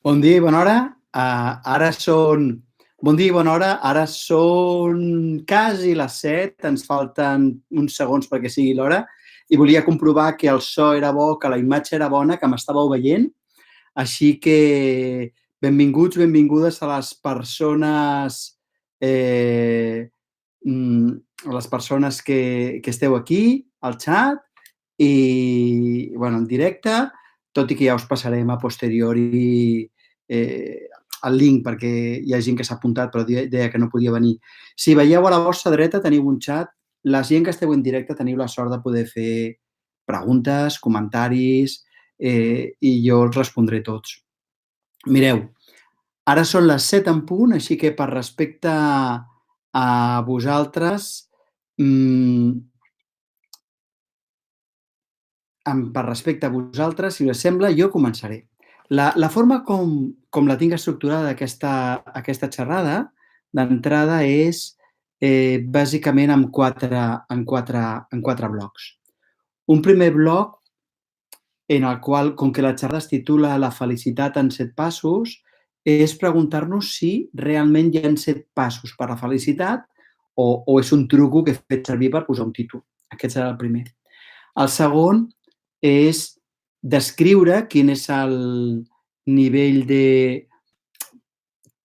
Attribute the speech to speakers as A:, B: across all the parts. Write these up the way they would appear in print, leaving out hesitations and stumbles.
A: Bon dia i bona hora. Ara són... Bon dia i bona hora. Ara són quasi les 7. Ens falten uns segons perquè sigui l'hora. I volia comprovar que el so era bo, que la imatge era bona, que m'estàveu veient. Així que benvinguts, benvingudes a les persones a les persones que esteu aquí, al xat, i en directe, tot i que ja us passarem a posteriori el link perquè hi ha gent que s'ha apuntat però deia que no podia venir. Si veieu a la vostra dreta teniu un xat, la gent que esteu en directe teniu la sort de poder fer preguntes, comentaris i jo els respondré tots. Mireu, ara són les 7 en punt, així que per respecte a vosaltres, si us sembla, jo començaré. La forma com la tinc estructurada aquesta xerrada, d'entrada és bàsicament en quatre blocs. Un primer bloc en el qual, com que la xerrada es titula La felicitat en 7 passos, és preguntar-nos si realment hi ha 7 passos per a la felicitat o és un truco que he fet servir per posar un títol. Aquest serà el primer. El segon és descriure quin és el nivell de...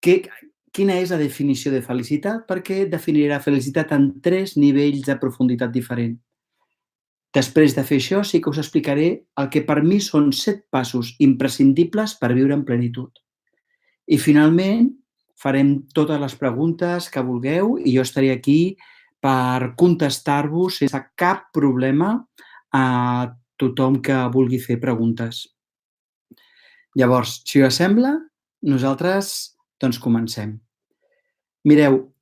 A: Quina és la definició de felicitat? Perquè definiré la felicitat en 3 nivells de profunditat diferent. Després de fer això, sí que us explicaré el que per mi són 7 passos imprescindibles per viure en plenitud. I finalment farem totes les preguntes que vulgueu i jo estaré aquí per contestar-vos sense cap problema a tothom que vulgui fer preguntes. Llavors, si us sembla, nosaltres doncs comencem. Mireu,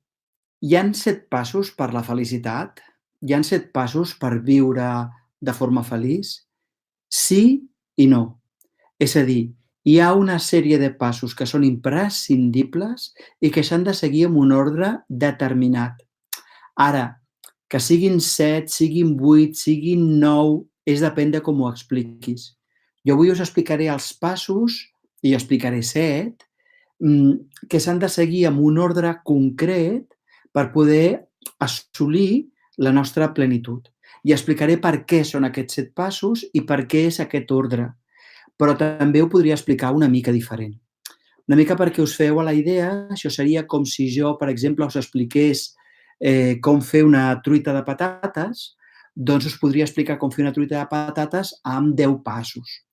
A: hi ha 7 passos per la felicitat? Hi ha 7 passos per viure de forma feliç? Sí i no. És a dir, hi ha una sèrie de passos que són imprescindibles i que s'han de seguir en un ordre determinat. Ara, que siguin 7, siguin 8, siguin 9, és depèn de com ho expliquis. Jo avui us explicaré els passos, i jo explicaré 7, que s'han de seguir amb un ordre concret per poder assolir la nostra plenitud. I explicaré per què són aquests 7 passos i per què és aquest ordre. Però també ho podria explicar una mica diferent. Una mica perquè us feu a la idea, això seria com si jo, per exemple, us expliqués com fer una truita de patates, doncs us podria explicar com fer una truita de patates amb 10 passos.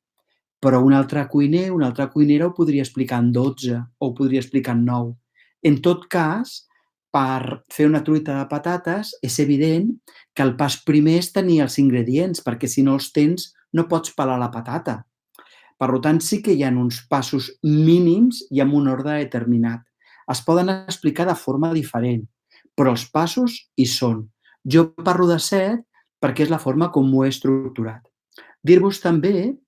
A: Però un altre cuiner, una altra cuinera ho podria explicar en 12 o ho podria explicar en 9. En tot cas, per fer una truita de patates és evident que el pas primer és tenir els ingredients, perquè si no els tens no pots pelar la patata. Per tant, sí que hi ha uns passos mínims i amb un ordre determinat. Es poden explicar de forma diferent, però els passos hi són. Jo parlo de 7 perquè és la forma com ho he estructurat. Dir-vos també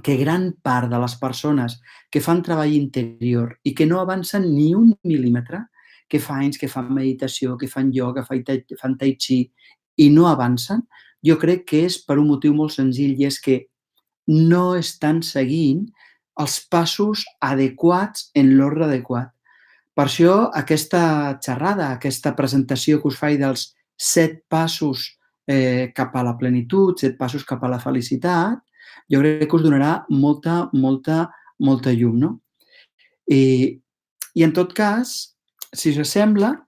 A: que gran part de les persones que fan treball interior i que no avancen ni un mil·límetre, que fa anys que fan meditació, que fan ioga, fan tai chi i no avancen, jo crec que és per un motiu molt senzill i és que no estan seguint els passos adequats en l'ordre adequat. Per això aquesta xerrada, aquesta presentació que us faig dels 7 passos cap a la plenitud, 7 passos cap a la felicitat, jo crec que us donarà molta llum, no? I en tot cas, si us sembla,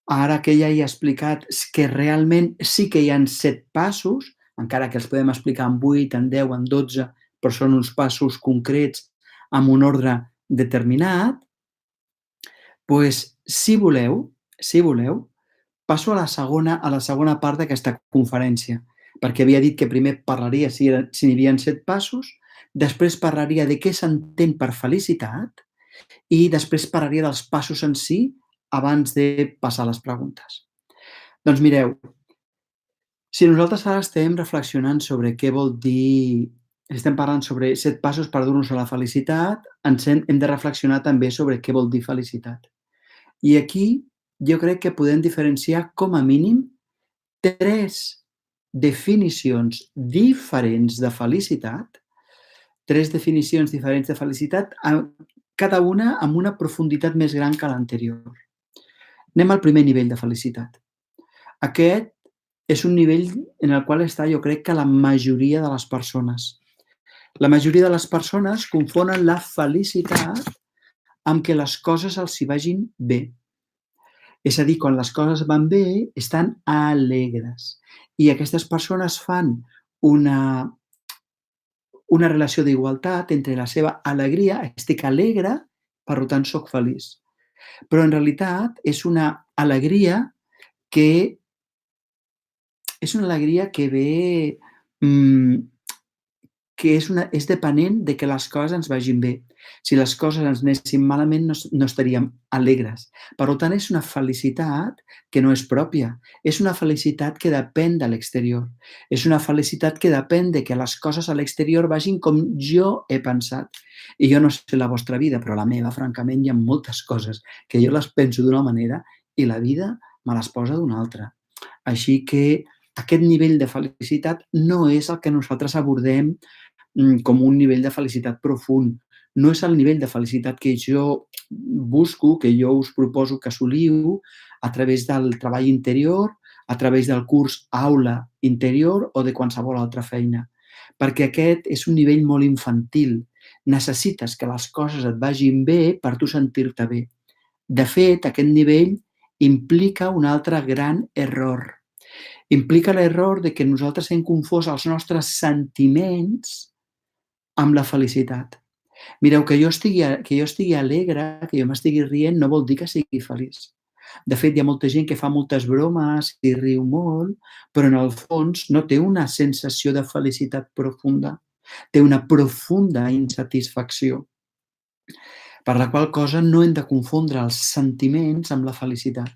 A: ara que ja he explicat que realment sí que hi ha 7 passos, encara que els podem explicar en 8, en 10, en 12, però són uns passos concrets amb un ordre determinat, doncs, si voleu, passo a la segona part d'aquesta conferència, perquè havia dit que primer parlaria si n'hi havia 7 passos, després parlaria de què s'entén per felicitat i després parlaria dels passos en si abans de passar a les preguntes. Doncs mireu, si nosaltres ara estem reflexionant sobre què vol dir, estem parlant sobre 7 passos per dur-nos a la felicitat, hem de reflexionar també sobre què vol dir felicitat. I aquí jo crec que podem diferenciar com a mínim 3 definicions diferents de felicitat, 3 definicions diferents de felicitat cada una amb una profunditat més gran que l'anterior. Anem al primer nivell de felicitat. Aquest és un nivell en el qual està, jo crec, que la majoria de les persones. La majoria de les persones confonen la felicitat amb que les coses els hi vagin bé. És a dir, quan les coses van bé, estan alegres. I aquestes persones fan una, una relació d'igualtat entre la seva alegria, estic alegre, per tant soc feliç. Però en realitat és una alegria que ve, que és dependent de que les coses ens vagin bé. Si les coses ens anessin malament, no estaríem alegres. Per tant, és una felicitat que no és pròpia. És una felicitat que depèn de l'exterior. És una felicitat que depèn de que les coses a l'exterior vagin com jo he pensat. I jo no sé la vostra vida, però la meva, francament, hi ha moltes coses que jo les penso d'una manera i la vida me les posa d'una altra. Així que aquest nivell de felicitat no és el que nosaltres abordem com un nivell de felicitat profund. No és el nivell de felicitat que jo busco, que jo us proposo que assoliu a través del treball interior, a través del curs aula interior o de qualsevol altra feina. Perquè aquest és un nivell molt infantil. Necessites que les coses et vagin bé per tu sentir-te bé. De fet, aquest nivell implica un altre gran error. Implica l'error de que nosaltres hem confós els nostres sentiments amb la felicitat. Mireu, que jo estigui alegre, que jo m'estigui rient, no vol dir que sigui feliç. De fet, hi ha molta gent que fa moltes bromes i riu molt, però en el fons no té una sensació de felicitat profunda. Té una profunda insatisfacció. Per la qual cosa no hem de confondre els sentiments amb la felicitat.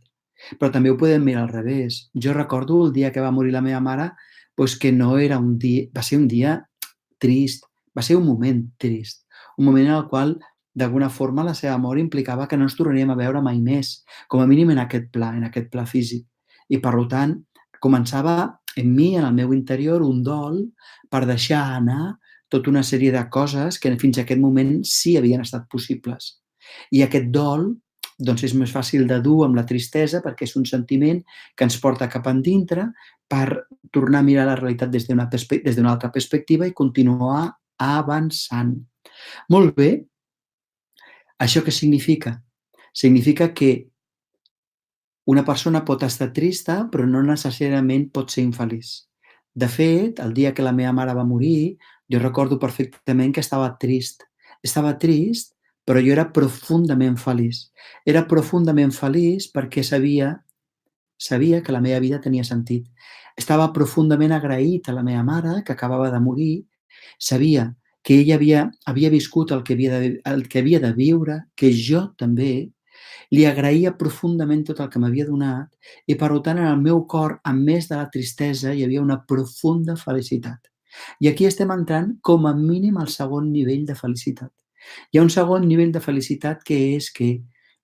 A: Però també ho podem mirar al revés. Jo recordo el dia que va morir la meva mare, que no era un dia, va ser un dia trist, va ser un moment trist, un moment en el qual, d'alguna forma, la seva mort implicava que no ens tornaríem a veure mai més, com a mínim en aquest pla físic. I, per tant, començava en mi, en el meu interior, un dol per deixar anar tota una sèrie de coses que fins a aquest moment sí havien estat possibles. I aquest dol doncs és més fàcil de dur amb la tristesa perquè és un sentiment que ens porta cap endintre per tornar a mirar la realitat des d'una altra perspectiva i continuar avançant. Molt bé, això què significa? Significa que una persona pot estar trista, però no necessàriament pot ser infeliç. De fet, el dia que la meva mare va morir, jo recordo perfectament que estava trist. Estava trist, però jo era profundament feliç. Era profundament feliç perquè sabia que la meva vida tenia sentit. Estava profundament agraït a la meva mare, que acabava de morir. Sabia que ella havia viscut el que havia de viure, que jo també. Li agraïa profundament tot el que m'havia donat i, per tant, en el meu cor, a més de la tristesa, hi havia una profunda felicitat. I aquí estem entrant, com a mínim, al segon nivell de felicitat. Hi ha un segon nivell de felicitat que és que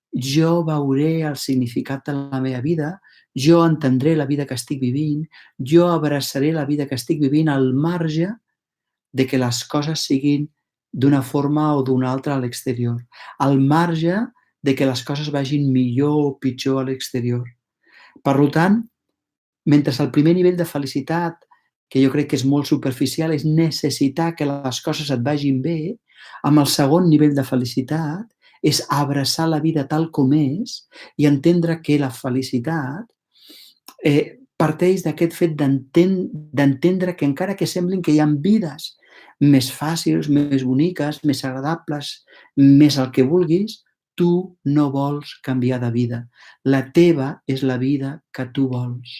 A: jo veuré el significat de la meva vida, jo entendré la vida que estic vivint, jo abraçaré la vida que estic vivint al marge de que les coses siguin d'una forma o d'una altra a l'exterior, al marge de que les coses vagin millor o pitjor a l'exterior. Per tant, mentre el primer nivell de felicitat, que jo crec que és molt superficial, és necessitar que les coses et vagin bé, amb el segon nivell de felicitat és abraçar la vida tal com és i entendre que la felicitat parteix d'aquest fet d'entendre que encara que semblin que hi ha vides més fàcils, més boniques, més agradables, més el que vulguis, tu no vols canviar de vida. La teva és la vida que tu vols.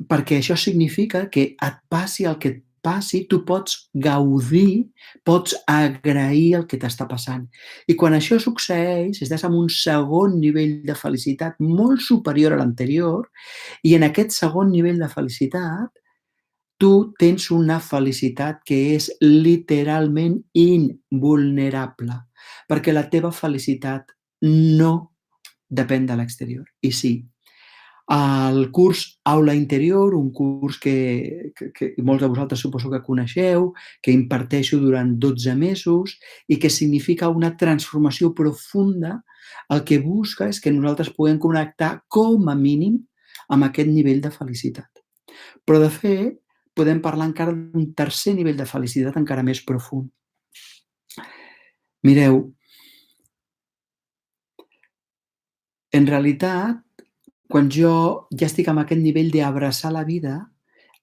A: Perquè això significa que et passi el que et passi, tu pots gaudir, pots agrair el que t'està passant. I quan això succeeix, estàs en un segon nivell de felicitat molt superior a l'anterior, i en aquest segon nivell de felicitat tu tens una felicitat que és literalment invulnerable, perquè la teva felicitat no depèn de l'exterior. I sí, El curs Aula Interior, un curs que molts de vosaltres suposo que coneixeu, que imparteixo durant 12 mesos i que significa una transformació profunda, el que busca és que nosaltres puguem connectar com a mínim amb aquest nivell de felicitat. Però de fet, podem parlar encara d'un tercer nivell de felicitat encara més profund. Mireu, en realitat, quan jo ja estic en aquest nivell d'abraçar la vida,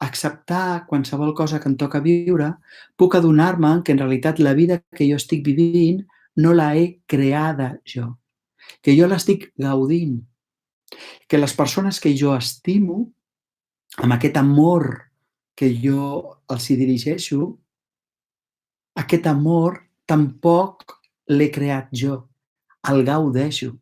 A: acceptar qualsevol cosa que em toca viure, puc adonar-me que en realitat la vida que jo estic vivint no la he creada jo, que jo l'estic gaudint, que les persones que jo estimo, amb aquest amor que jo els hi dirigeixo, aquest amor tampoc l'he creat jo, el gaudeixo,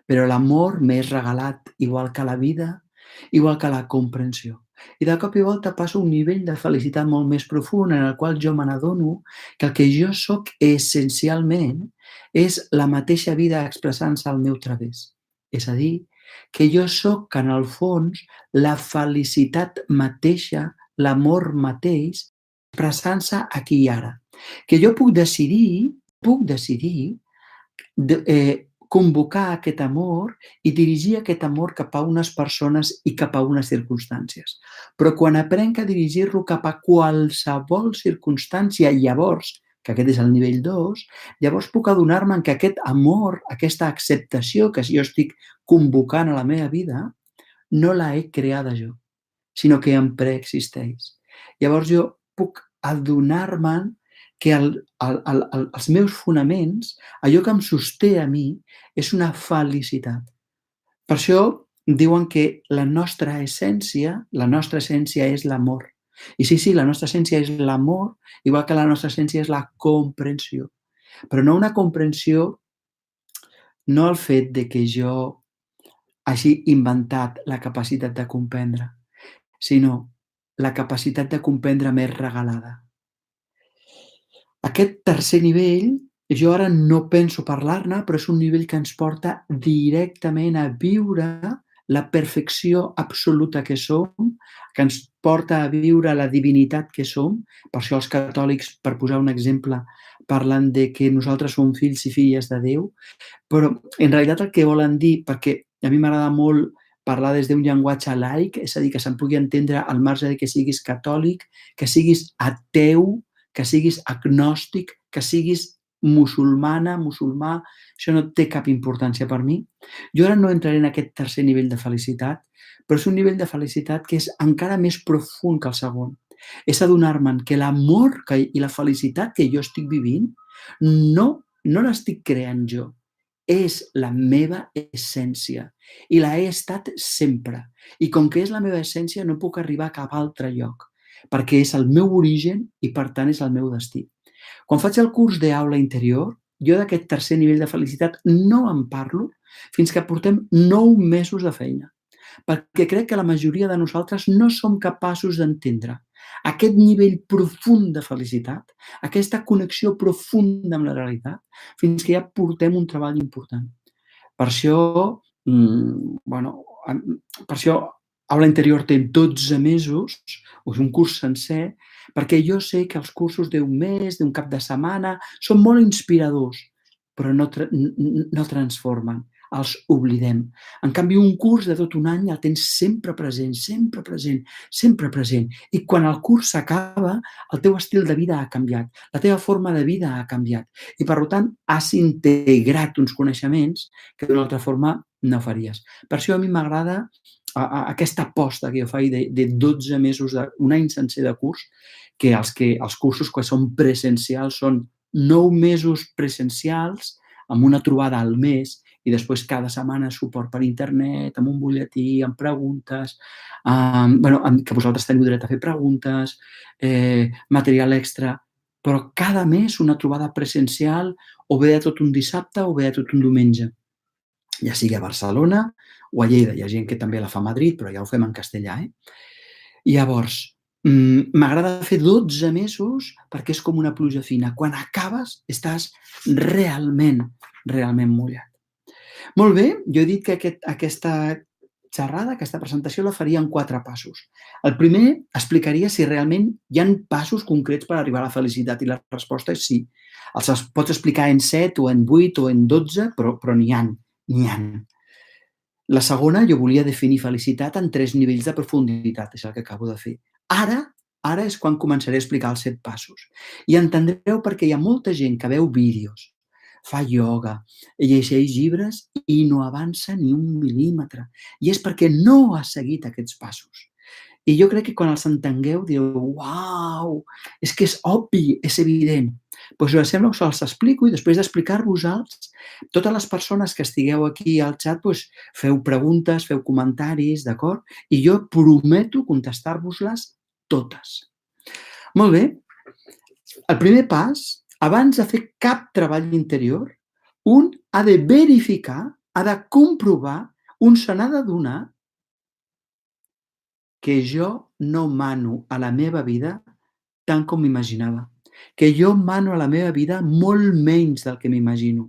A: però l'amor m'és regalat, igual que la vida, igual que la comprensió. I de cop i volta passo a un nivell de felicitat molt més profund en el qual jo me n'adono que el que jo sóc essencialment és la mateixa vida expressant-se al meu través. És a dir, que jo sóc, en el fons, la felicitat mateixa, l'amor mateix, expressant-se aquí i ara. Que jo puc decidir convocar aquest amor i dirigir aquest amor cap a unes persones i cap a unes circumstàncies. Però quan aprenc a dirigir-lo cap a qualsevol circumstància, llavors, que aquest és el nivell 2, llavors puc adonar-me que aquest amor, aquesta acceptació que jo estic convocant a la meva vida, no la he creada jo, sinó que em preexisteix. Llavors jo puc adonar-me'n que els meus fonaments, allò que em sosté a mi, és una felicitat. Per això diuen que la nostra essència és l'amor. I sí, la nostra essència és l'amor, igual que la nostra essència és la comprensió. Però no una comprensió, no el fet de que jo hagi inventat la capacitat de comprendre, sinó la capacitat de comprendre més regalada. Aquest tercer nivell, jo ara no penso parlar-ne, però és un nivell que ens porta directament a viure la perfecció absoluta que som, que ens porta a viure la divinitat que som. Per això els catòlics, per posar un exemple, parlen de que nosaltres som fills i filles de Déu, però en realitat el que volen dir, perquè a mi m'agrada molt parlar des d'un llenguatge laic, és a dir, que se'n pugui entendre al marge de que siguis catòlic, que siguis ateu, que siguis agnòstic, que siguis musulmana, musulmà, això no té cap importància per mi. Jo ara no entraré en aquest tercer nivell de felicitat, però és un nivell de felicitat que és encara més profund que el segon. És adonar-me'n que l'amor i la felicitat que jo estic vivint no l'estic creant jo, és la meva essència i la he estat sempre. I com que és la meva essència no puc arribar a cap altre lloc, perquè és el meu origen i per tant és el meu destí. Quan faig el curs d'Aula Interior, jo d'aquest tercer nivell de felicitat no en parlo fins que portem 9 mesos de feina, perquè crec que la majoria de nosaltres no som capaços d'entendre aquest nivell profund de felicitat, aquesta connexió profunda amb la realitat, fins que ja portem un treball important. Per això, bueno, per això Aula Interior té 12 mesos, o és un curs sencer, perquè jo sé que els cursos d'un mes, d'un cap de setmana, són molt inspiradors, però no transformen, els oblidem. En canvi, un curs de tot un any el tens sempre present, sempre present, sempre present. I quan el curs s'acaba, el teu estil de vida ha canviat, la teva forma de vida ha canviat. I, per tant, has integrat uns coneixements que d'una altra forma no faries. Per això a mi m'agrada aquesta aposta que jo faig de 12 mesos, un any sencer de curs, que els cursos que són presencials són 9 mesos presencials, amb una trobada al mes, i després cada setmana suport per internet, amb un butlletí, amb preguntes, que vosaltres teniu dret a fer preguntes, material extra, però cada mes una trobada presencial, o bé de tot un dissabte o bé de tot un diumenge, ja sigui a Barcelona o a Lleida. Hi ha gent que també la fa a Madrid, però ja ho fem en castellà. Llavors, m'agrada fer 12 mesos perquè és com una pluja fina. Quan acabes, estàs realment mullat. Molt bé, jo he dit que aquesta xerrada, aquesta presentació la faria en 4 passos. El primer explicaria si realment hi ha passos concrets per arribar a la felicitat i la resposta és sí. Els pots explicar en 7 o en 8 o en 12, però n'hi ha, n'hi ha. La segona, jo volia definir felicitat en 3 nivells de profunditat, és el que acabo de fer. Ara és quan començaré a explicar els 7 passos. I entendreu perquè hi ha molta gent que veu vídeos, fa ioga, llegeix llibres i no avança ni un mil·límetre. I és perquè no ha seguit aquests passos. I jo crec que quan els entengueu direu, uau, és que és obvi, és evident. Doncs us sembla que els explico i després d'explicar-vos-els, totes les persones que estigueu aquí al xat, doncs, feu preguntes, feu comentaris, d'acord? I jo prometo contestar-vos-les totes. Molt bé. El primer pas, abans de fer cap treball interior, un ha de verificar, ha de comprovar, un se n'ha d'adonar que jo no mano a la meva vida tant com m'imaginava, que jo mano a la meva vida molt menys del que m'imagino.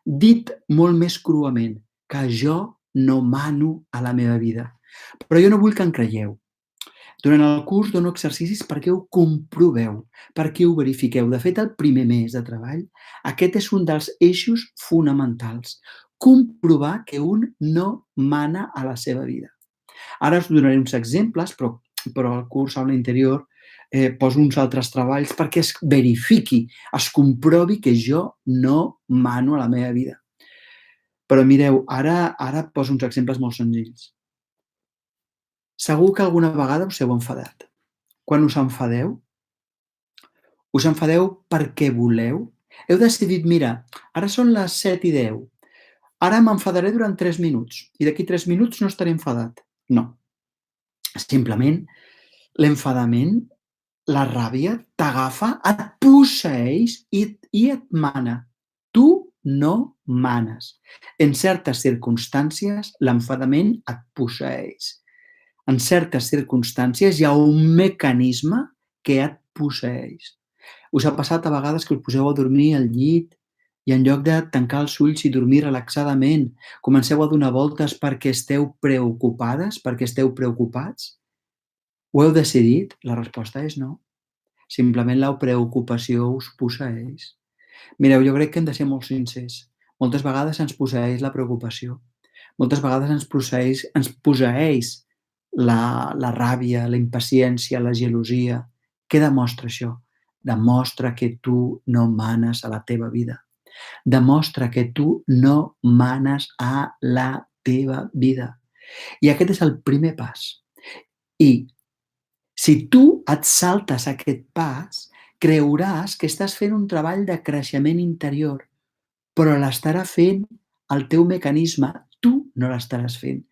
A: Dit molt més cruament, que jo no mano a la meva vida. Però jo no vull que em creieu. Durant el curs dono exercicis perquè ho comproveu, perquè ho verifiqueu. De fet, el primer mes de treball, aquest és un dels eixos fonamentals. Comprovar que un no mana a la seva vida. Ara us donaré uns exemples, però al curs aula interior poso uns altres treballs perquè es verifiqui, es comprovi que jo no mano a la meva vida. Però mireu, ara poso uns exemples molt senzills. Segur que alguna vegada us heu enfadat. Quan us enfadeu perquè voleu. Heu decidit, mira, ara són les 7:10, ara m'enfadaré durant 3 minuts i d'aquí 3 minuts no estaré enfadat. No. Simplement, l'enfadament, la ràbia t'agafa, et posseeix i et mana. Tu no manes. En certes circumstàncies, l'enfadament et posseeix. En certes circumstàncies hi ha un mecanisme que et posseeix. Us ha passat a vegades que us poseu a dormir al llit i en lloc de tancar els ulls i dormir relaxadament, comenceu a donar voltes perquè esteu preocupades, perquè esteu preocupats? Ho heu decidit? La resposta és no. Simplement la preocupació us posseeix. Mireu, jo crec que hem de ser molt sincers. Moltes vegades ens posseeix la preocupació. Moltes vegades ens posseeix la ràbia, la impaciència, la gelosia. Què demostra això? Demostra que tu no manes a la teva vida. Demostra que tu no manes a la teva vida. I aquest és el primer pas. I si tu et saltes aquest pas, creuràs que estàs fent un treball de creixement interior, però l'estarà fent el teu mecanisme, tu no l'estaràs fent.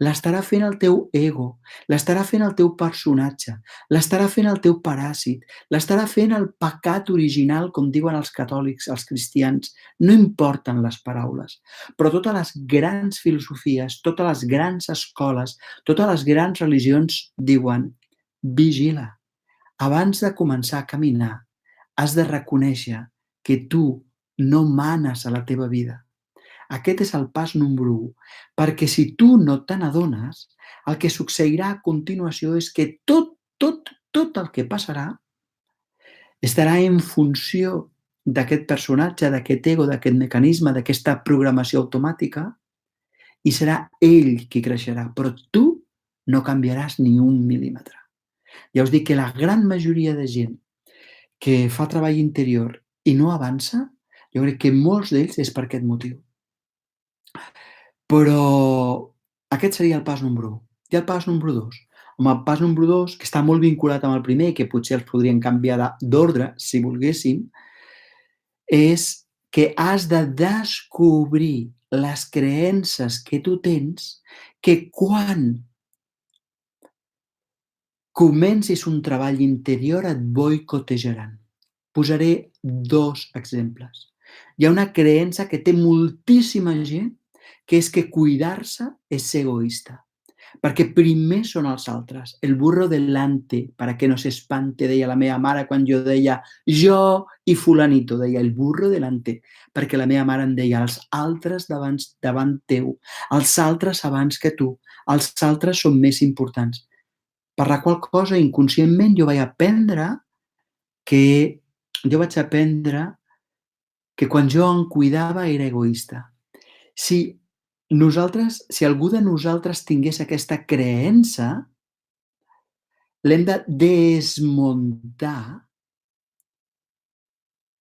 A: L'estarà fent el teu ego, l'estarà fent el teu personatge, l'estarà fent el teu paràsit, l'estarà fent el pecat original, com diuen els catòlics, els cristians. No importen les paraules, però totes les grans filosofies, totes les grans escoles, totes les grans religions diuen: vigila, abans de començar a caminar, has de reconèixer que tu no manes a la teva vida. Aquest és el pas número 1, perquè si tu no te n'adones, el que succeirà a continuació és que tot el que passarà estarà en funció d'aquest personatge, d'aquest ego, d'aquest mecanisme, d'aquesta programació automàtica, i serà ell qui creixerà, però tu no canviaràs ni un mil·límetre. Ja us dic que la gran majoria de gent que fa treball interior i no avança, jo crec que molts d'ells és per aquest motiu. Però aquest seria el pas número 1. I el pas número 2? Home, el pas número 2, que està molt vinculat amb el primer, que potser els podríem canviar d'ordre, si volguéssim, és que has de descobrir les creences que tu tens que quan comencis un treball interior et boicotejaran. Posaré 2 exemples. Hi ha una creença que té moltíssima gent, que és que cuidar-se és ser egoista. perquè primer són els altres. El burro delante, para que no se espante, deia la meva mare quan jo deia jo i fulanito, deia el burro delante, perquè la meva mare em deia els altres davant teu, els altres abans que tu, els altres són més importants. Per la qual cosa, inconscientment, jo vaig aprendre que quan jo em cuidava era egoista. Si algú de nosaltres tingués aquesta creença, l'hem de desmuntar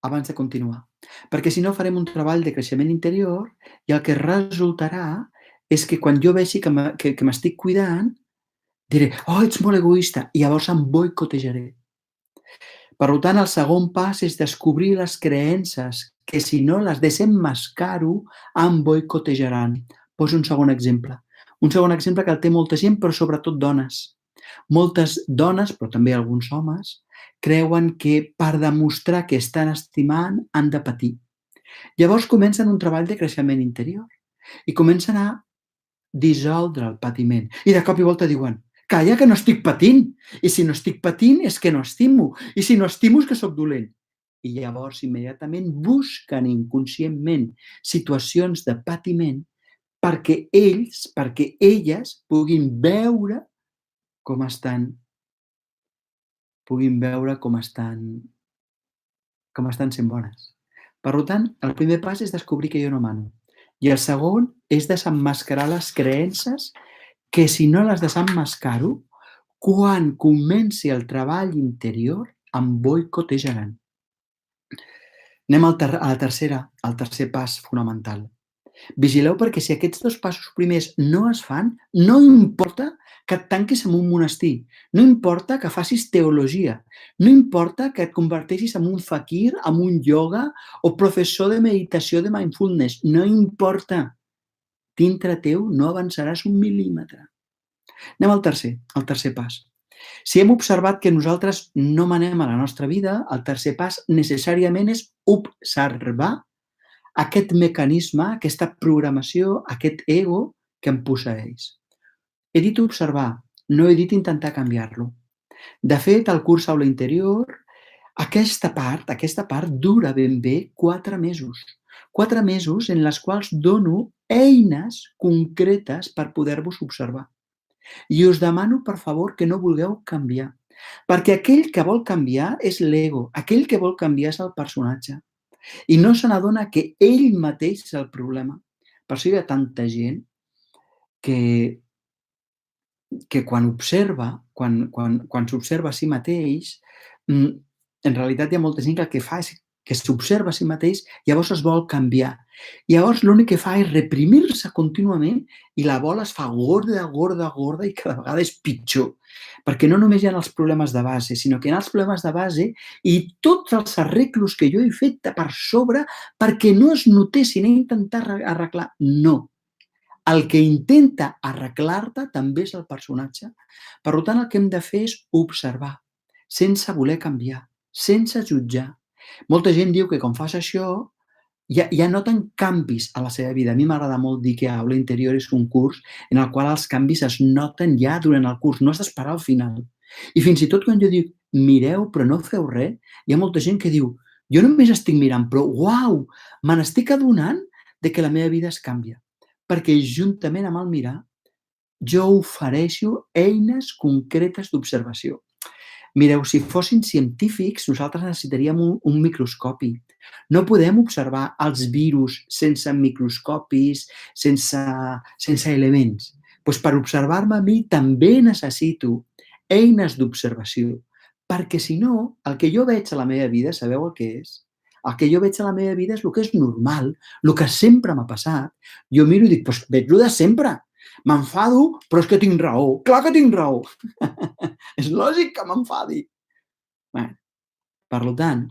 A: abans de continuar. Perquè si no farem un treball de creixement interior i el que resultarà és que quan jo vegi que m'estic cuidant, diré, oh, ets molt egoista, i llavors em boicotejaré. Per tant, el segon pas és descobrir les creences que si no les desemmascaro em boicotejaran. Poso un segon exemple. Un segon exemple que el té molta gent, però sobretot dones. Moltes dones, però també alguns homes, creuen que per demostrar que estan estimant han de patir. Llavors comencen un treball de creixement interior i comencen a dissoldre el patiment. I de cop i volta diuen, calla que no estic patint, i si no estic patint és que no estimo, i si no estimo és que sóc dolent. I llavors immediatament busquen inconscientment situacions de patiment perquè elles com estan puguin veure com estan sent bones. Per tant, el primer pas és descobrir que jo no mano. I el segon és desemmascarar les creences que si no les desemmascaro, quan comenci el treball interior, em boicotejaran. Anem al tercer pas fonamental. Vigileu perquè si aquests dos passos primers no es fan, no importa que et tanquis en un monestir, no importa que facis teologia, no importa que et converteixis en un fakir, en un ioga o professor de meditació de mindfulness, no importa. Dintre teu no avançaràs un mil·límetre. Anem al tercer pas. Si hem observat que nosaltres no manem a la nostra vida, el tercer pas necessàriament és observar aquest mecanisme, aquesta programació, aquest ego que em posseeix. He dit observar, no he dit intentar canviar-lo. De fet, el curs Aula Interior, aquesta part dura ben bé 4 mesos. 4 mesos en les quals dono eines concretes per poder-vos observar. I us demano, per favor, que no vulgueu canviar, perquè aquell que vol canviar és l'ego, aquell que vol canviar és el personatge. I no se n'adona que ell mateix és el problema. Per això hi ha tanta gent que quan s'observa a si mateix, en realitat hi ha molta gent que el que fa és que s'observa a si mateix, llavors es vol canviar. Llavors l'únic que fa és reprimir-se contínuament i la bola es fa gorda, gorda, gorda i cada vegada és pitjor. Perquè no només hi ha els problemes de base, sinó que hi ha els problemes de base i tots els arreglos que jo he fet per sobre perquè no es notessin, he intentat arreglar. No. El que intenta arreglar-te també és el personatge. Per tant, el que hem de fer és observar, sense voler canviar, sense jutjar. Molta gent diu que quan fas això ja noten canvis a la seva vida. A mi m'agrada molt dir que Aula Interior és un curs en el qual els canvis es noten ja durant el curs, no has d'esperar al final. I fins i tot quan jo dic mireu però no feu res, hi ha molta gent que diu jo només estic mirant, però uau, me n'estic adonant de que la meva vida es canvia. Perquè juntament amb el mirar jo ofereixo eines concretes d'observació. Mireu, si fossin científics, nosaltres necessitaríem un microscopi. No podem observar els virus sense microscopis, sense elements. Doncs per observar-me a mi també necessito eines d'observació, perquè si no, el que jo veig a la meva vida, sabeu el que és? El que jo veig a la meva vida és el que és normal, el que sempre m'ha passat. Jo miro i dic, doncs veig el de sempre. M'enfado, però és que tinc raó. Clar que tinc raó. És lògic que m'enfadi. Bé, per tant,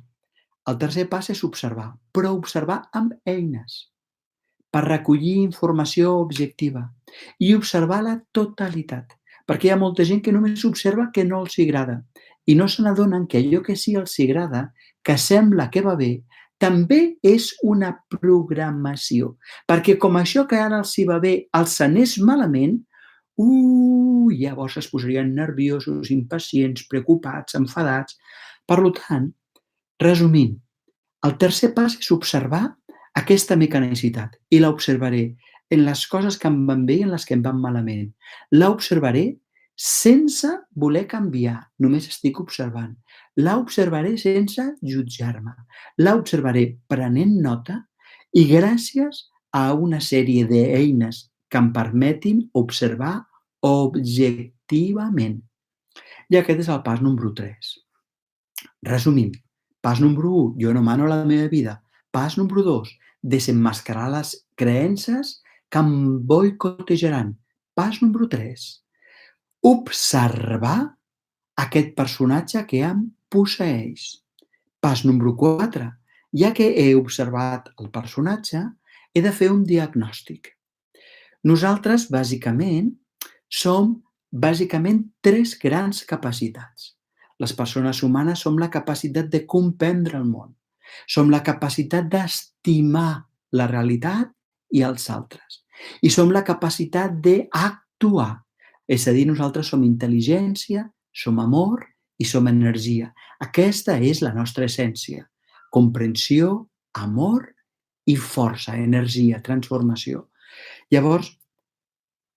A: el tercer pas és observar, però observar amb eines per recollir informació objectiva i observar la totalitat. Perquè hi ha molta gent que només observa que no els agrada i no se n'adonen que allò que sí els agrada, que sembla que va bé, també és una programació. Perquè com això que ara els va bé els anés malament, Llavors es posarien nerviosos, impacients, preocupats, enfadats. Per tant, resumint, el tercer pas és observar aquesta mecanicitat i l'observaré en les coses que em van bé i en les que em van malament. L'observaré sense voler canviar, només estic observant. L'observaré sense jutjar-me. L'observaré prenent nota i gràcies a una sèrie d'eines que em permetin observar objectivament. I aquest és el pas número 3. Resumim, pas número 1, jo no mano la meva vida. Pas número 2, desemmascarar les creences que em boicotejaran. Pas número 3, observar aquest personatge que em posseeix. Pas número 4, ja que he observat el personatge, he de fer un diagnòstic. Nosaltres, bàsicament, som tres grans capacitats. Les persones humanes som la capacitat de comprendre el món. Som la capacitat d'estimar la realitat i els altres. I som la capacitat d'actuar. És a dir, nosaltres som intel·ligència, som amor i som energia. Aquesta és la nostra essència. Comprensió, amor i força, energia, transformació. Llavors,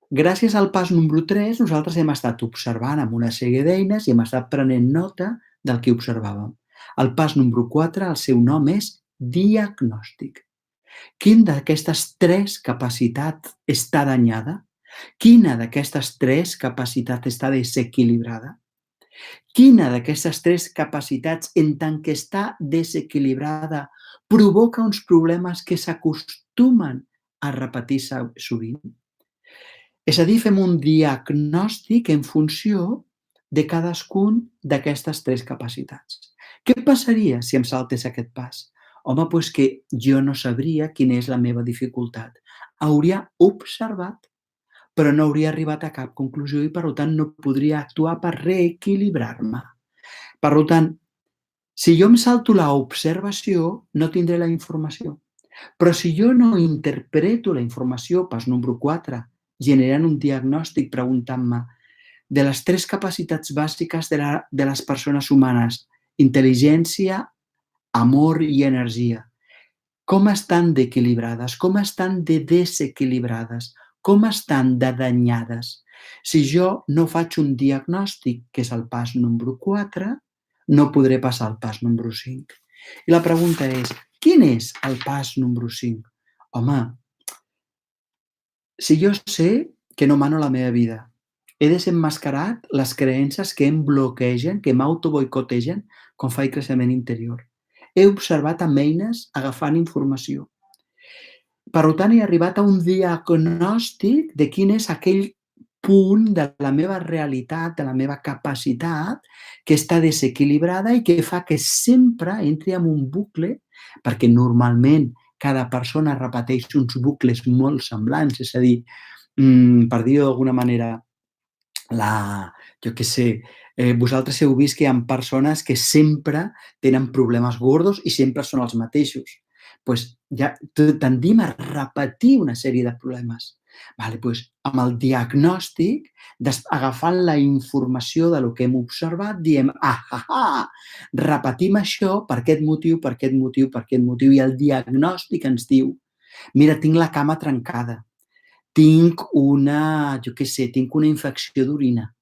A: gràcies al pas número 3, nosaltres hem estat observant amb una sèrie d'eines i hem estat prenent nota del que observàvem. El pas número 4, el seu nom és diagnòstic. Quina d'aquestes 3 capacitats està danyada? Quina d'aquestes 3 capacitats està desequilibrada? Quina d'aquestes 3 capacitats, en tant que està desequilibrada, provoca uns problemes que s'acostumen a repetir sovint? És a dir, fem un diagnòstic en funció de cadascun d'aquestes 3 capacitats. Què passaria si em saltés aquest pas? Home, doncs que jo no sabria quina és la meva dificultat. Hauria observat, però no hauria arribat a cap conclusió i, per tant, no podria actuar per reequilibrar-me. Per tant, si jo em salto l'observació, no tindré la informació. Però si jo no interpreto la informació, pas número 4, generant un diagnòstic preguntant-me de les 3 capacitats bàsiques de les persones humanes, intel·ligència, amor i energia, com estan d'equilibrades, com estan de desequilibrades, com estan de danyades. Si jo no faig un diagnòstic, que és el pas número 4, no podré passar al pas número 5. I la pregunta és, quin és el pas número 5? Home, si jo sé que no mano la meva vida, he desemmascarat les creences que em bloquegen, que m'autoboicotegen quan faig creixement interior. He observat amb eines agafant informació. Per tant, he arribat a un diagnòstic de quin és aquell punt de la meva realitat, de la meva capacitat, que està desequilibrada i que fa que sempre entri en un bucle, perquè normalment cada persona repeteix uns bucles molt semblants, és a dir, per dir-ho d'alguna manera, vosaltres heu vist que hi ha persones que sempre tenen problemes gordos i sempre són els mateixos. Doncs ja tendim a repetir una sèrie de problemes. Amb el diagnòstic, agafant la informació del que hem observat, diem, repetim això per aquest motiu, per aquest motiu, per aquest motiu, i el diagnòstic ens diu, mira, tinc la cama trencada, tinc una infecció d'orina,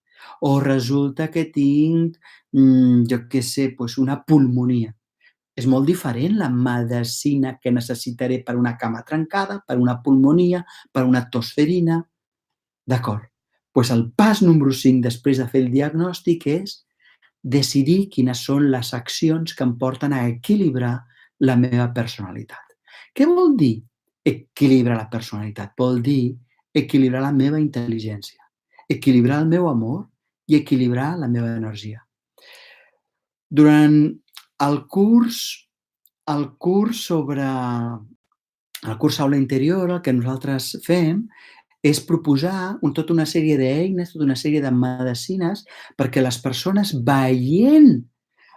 A: o resulta que tinc, una pulmonia. És molt diferent la medicina que necessitaré per una cama trencada, per una pulmonia, per una tosferina. D'acord. Doncs el pas número 5 després de fer el diagnòstic és decidir quines són les accions que em porten a equilibrar la meva personalitat. Què vol dir equilibrar la personalitat? Vol dir equilibrar la meva intel·ligència, equilibrar el meu amor i equilibrar la meva energia. Durant el curs Aula Interior, el que nosaltres fem és proposar tota una sèrie d'eines, tota una sèrie de medicines perquè les persones, veient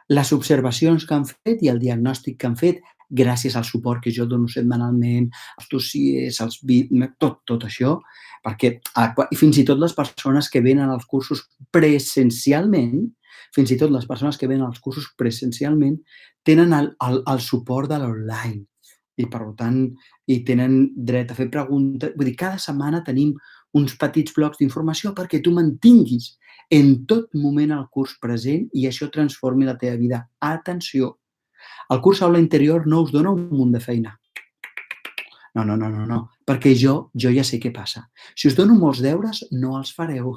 A: les observacions que han fet i el diagnòstic que han fet, gràcies al suport que jo dono setmanalment, els dossiers, tot això, perquè i fins i tot les persones que venen als cursos presencialment, fins i tot les persones que venen als cursos presencialment tenen el suport de l'online i, per tant, i tenen dret a fer preguntes. Vull dir, cada setmana tenim uns petits blocs d'informació perquè tu mantinguis en tot moment el curs present i això transformi la teva vida. Atenció! El curs Aula Interior no us dona un munt de feina. No, perquè jo ja sé què passa. Si us dono molts deures, no els fareu.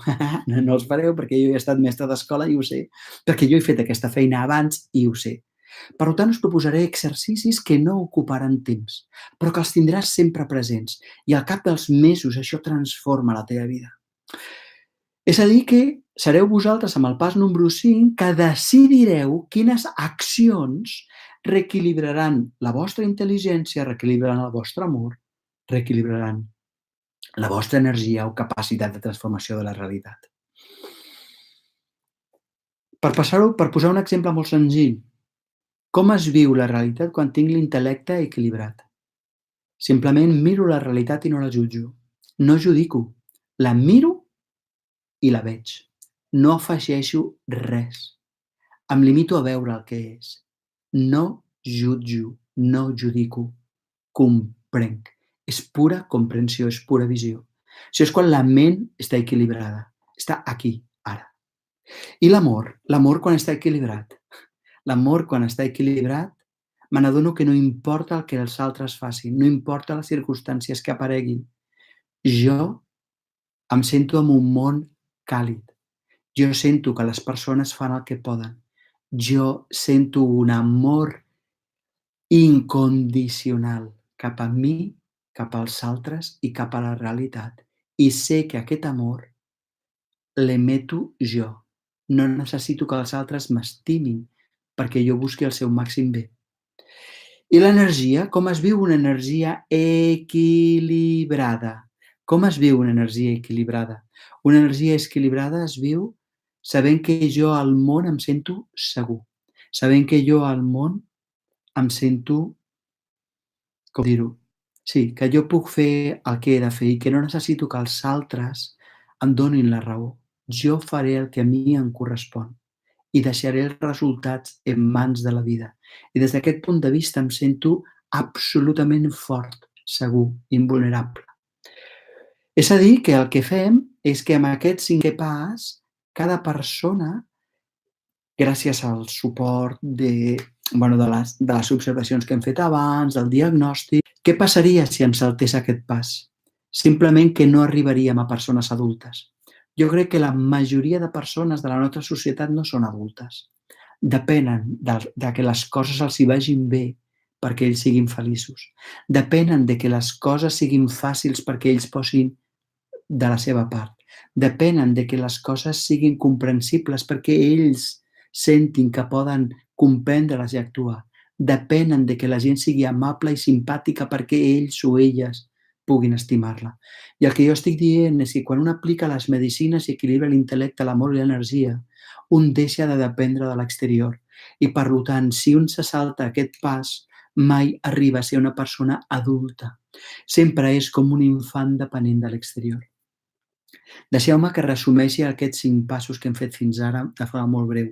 A: No els fareu perquè jo he estat mestre d'escola i ho sé, perquè jo he fet aquesta feina abans i ho sé. Per tant, us proposaré exercicis que no ocuparan temps, però que els tindràs sempre presents i al cap dels mesos això transforma la teva vida. És a dir que sereu vosaltres amb el pas número 5 que decidireu quines accions reequilibraran la vostra intel·ligència, reequilibraran el vostre amor, reequilibraran la vostra energia o capacitat de transformació de la realitat. Per posar un exemple molt senzill, com es viu la realitat quan tinc l'intel·lecte equilibrat? Simplement miro la realitat i no la jutjo. No judico. La miro i la veig. No afegeixo res. Em limito a veure el que és. No jutjo, no judico. Comprenc. És pura comprensió, és pura visió. Això és quan la ment està equilibrada. Està aquí, ara. I l'amor quan està equilibrat. L'amor quan està equilibrat, me n'adono que no importa el que els altres facin, no importa les circumstàncies que apareguin. Jo em sento en un món càlid. Jo sento que les persones fan el que poden. Jo sento un amor incondicional cap a mi, cap als altres i cap a la realitat. I sé que aquest amor l'emeto jo. No necessito que els altres m'estimin perquè jo busqui el seu màxim bé. I l'energia, com es viu una energia equilibrada? Com es viu una energia equilibrada? Una energia equilibrada es viu sabent que jo al món em sento segur, sabent que jo al món em sento, com dir-ho, sí, que jo puc fer el que he de fer i que no necessito que els altres em donin la raó. Jo faré el que a mi em correspon i deixaré els resultats en mans de la vida. I des d'aquest punt de vista em sento absolutament fort, segur, invulnerable. És a dir, que el que fem és que amb aquest 5è pas, cada persona, gràcies al suport de les observacions que hem fet abans, del diagnòstic, què passaria si em saltés aquest pas? Simplement que no arribaríem a persones adultes. Jo crec que la majoria de persones de la nostra societat no són adultes. Depenen de que les coses els hi vagin bé perquè ells siguin feliços. Depenen de que les coses siguin fàcils perquè ells posin de la seva part. Depenen de que les coses siguin comprensibles perquè ells sentin que poden comprendre-les i actuar. Depenen de que la gent sigui amable i simpàtica perquè ells o elles puguin estimar-la. I el que jo estic dient és que quan un aplica les medicines i equilibra l'intel·lecte, l'amor i l'energia, un deixa de dependre de l'exterior. I, per tant, si un se salta aquest pas, mai arriba a ser una persona adulta. Sempre és com un infant depenent de l'exterior. Deixeu-me que resumeixi aquests 5 passos que hem fet fins ara de forma molt breu.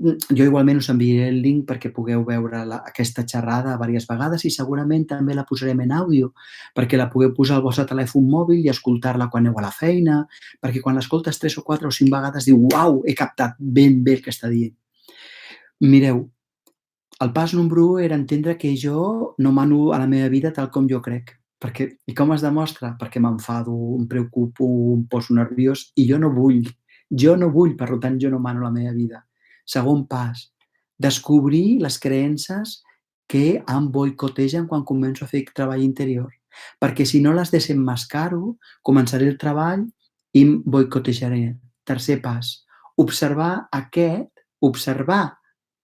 A: Jo igualment us enviaré el link perquè pugueu veure aquesta xerrada diverses vegades i segurament també la posarem en àudio perquè la pugueu posar al vostre telèfon mòbil i escoltar-la quan aneu a la feina, perquè quan l'escoltes 3 o 4 o 5 vegades diu «Uau, he captat ben bé el que està dient». Mireu, el pas número 1 era entendre que jo no mano a la meva vida tal com jo crec. I com es demostra? Perquè m'enfado, em preocupo, em poso nerviós i jo no vull. Per tant, jo no mano la meva vida. Segon pas, descobrir les creences que em boicotegen quan començo a fer treball interior. Perquè si no les desemmascaro, començaré el treball i em boicotejaré. Tercer pas, observar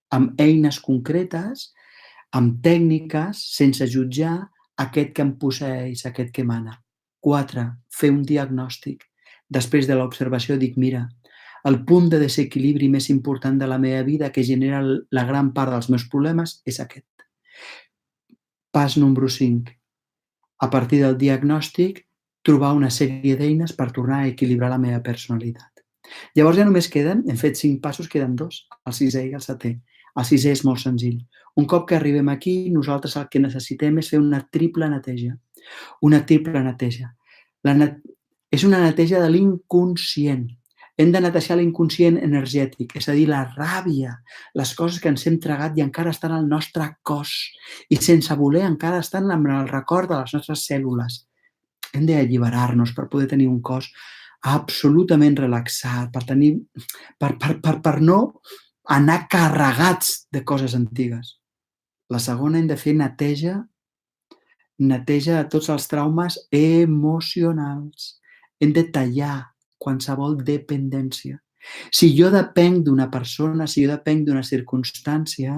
A: amb eines concretes, amb tècniques, sense jutjar aquest que em posseeix, aquest que mana. 4, fer un diagnòstic. Després de l'observació dic, mira, el punt de desequilibri més important de la meva vida que genera la gran part dels meus problemes és aquest. Pas número 5. A partir del diagnòstic, trobar una sèrie d'eines per tornar a equilibrar la meva personalitat. Llavors ja només queden, hem fet 5 passos, queden 2, el sisè i el setè. El sisè és molt senzill. Un cop que arribem aquí, nosaltres el que necessitem és fer una triple neteja. Una triple neteja. És una neteja de l'inconscient. Hem de netejar l'inconscient energètic, és a dir, la ràbia, les coses que ens hem tragat i encara estan al nostre cos i sense voler encara estan amb el record de les nostres cèl·lules. Hem d'alliberar-nos per poder tenir un cos absolutament relaxat, per no anar carregats de coses antigues. La segona, hem de fer neteja de tots els traumes emocionals. Hem de tallar qualsevol dependència. Si jo depenc d'una persona, si jo depenc d'una circumstància,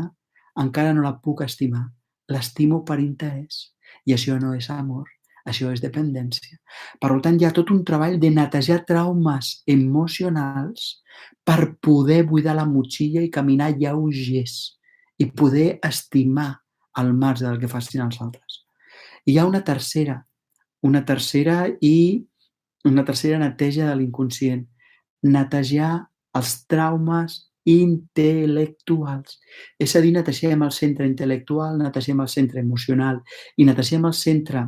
A: encara no la puc estimar. L'estimo per interès. I això no és amor, això és dependència. Per tant, hi ha tot un treball de netejar traumes emocionals per poder buidar la motxilla i caminar lleugers i poder estimar al marge del que facin els altres. I hi ha una tercera neteja de l'inconscient. Netejar els traumes intel·lectuals. És a dir, netegem el centre intel·lectual, netegem el centre emocional i netegem el centre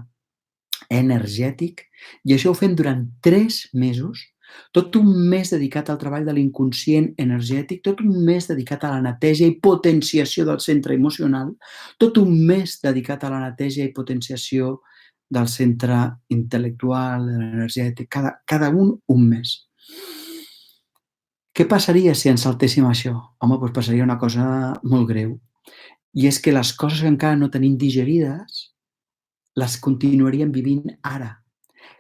A: energètic, i això ho fem durant 3 mesos, tot un mes dedicat al treball de l'inconscient energètic, tot un mes dedicat a la neteja i potenciació del centre emocional, tot un mes dedicat a la neteja i potenciació del centre intel·lectual, energètic, cada un mes. Què passaria si ens saltéssim això? Home, doncs passaria una cosa molt greu, i és que les coses que encara no tenim digerides les continuaríem vivint ara.